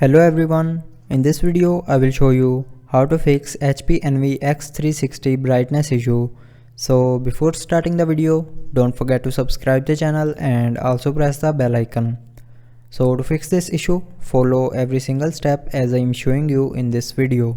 Hello everyone, in this video I will show you how to fix HP Envy X360 brightness issue. So before starting the video, don't forget to subscribe the channel and also press the bell icon. So to fix this issue, follow every single step as I am showing you in this video.